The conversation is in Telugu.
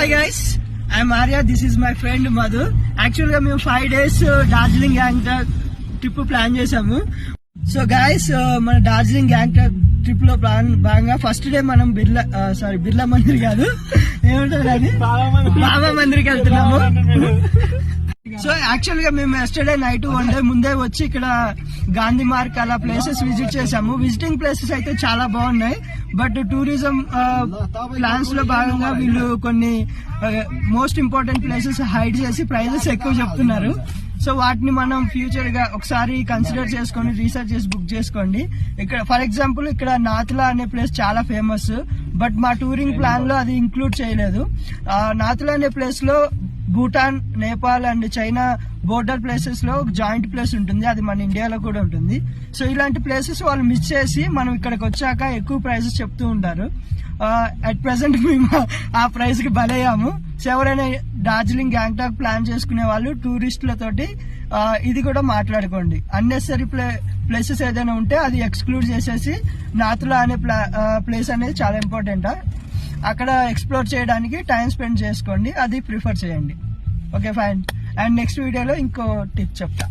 Hi guys, I'm Arya. This is my friend Madhu. Actual గా మేము 5 days Darjeeling Gangtok trip plan చేసాము. సో గైస్, మన డార్జిలింగ్ గ్యాంగ్టాక్ ట్రిప్ లో భాగంగా ఫస్ట్ డే మనం బిర్లా మందిర్ కాదు, ఏమంటారు అది, బాబా మందిర్కి వెళ్తున్నాము. సో యాక్చువల్ గా మేము ఎస్టర్డే నైట్ 1 day ముందే వచ్చి ఇక్కడ గాంధీ మార్క్ అలా ప్లేసెస్ విజిట్ చేసాము. విజిటింగ్ ప్లేసెస్ అయితే చాలా బాగున్నాయి. బట్ టూరిజం ప్లాన్స్ లో భాగంగా వీళ్ళు కొన్ని మోస్ట్ ఇంపార్టెంట్ ప్లేసెస్ హైడ్ చేసి ప్రైజెస్ ఎక్కువ చెప్తున్నారు. సో వాటిని మనం ఫ్యూచర్ గా ఒకసారి కన్సిడర్ చేసుకొని రీసెర్చ్ చేసి బుక్ చేసుకోండి. ఇక్కడ ఫర్ ఎగ్జాంపుల్ ఇక్కడ నాథులా అనే ప్లేస్ చాలా ఫేమస్, బట్ మా టూరింగ్ ప్లాన్ లో అది ఇంక్లూడ్ చేయలేదు. నాథులా అనే ప్లేస్ లో Bhutan, Nepal and China border places లో ఒక జాయింట్ ప్లేస్ ఉంటుంది, అది మన ఇండియాలో కూడా ఉంటుంది. సో ఇలాంటి ప్లేసెస్ వాళ్ళు మిస్ చేసి మనం ఇక్కడికి వచ్చాక ఎక్కువ ప్రైసెస్ చెప్తూ ఉంటారు. అట్ ప్రెసెంట్ మేము ఆ ప్రైస్ కి బలయ్యాము. సో ఎవరైనా డార్జిలింగ్ గ్యాంగ్టాక్ ప్లాన్ చేసుకునే వాళ్ళు టూరిస్టులతోటి ఇది కూడా మాట్లాడుకోండి. అన్నెసరీ ప్లేసెస్ ఏదైనా ఉంటే అది ఎక్స్క్లూడ్ చేసేసి నాథులా అనే ప్లేస్ అనేది చాలా ఇంపార్టెంట్. అక్కడ ఎక్స్ప్లోర్ చేయడానికి టైం స్పెండ్ చేసుకోండి, అది ప్రిఫర్ చేయండి. Okay fine. అండ్ నెక్స్ట్ వీడియోలో ఇంకో టిప్ చెప్తా.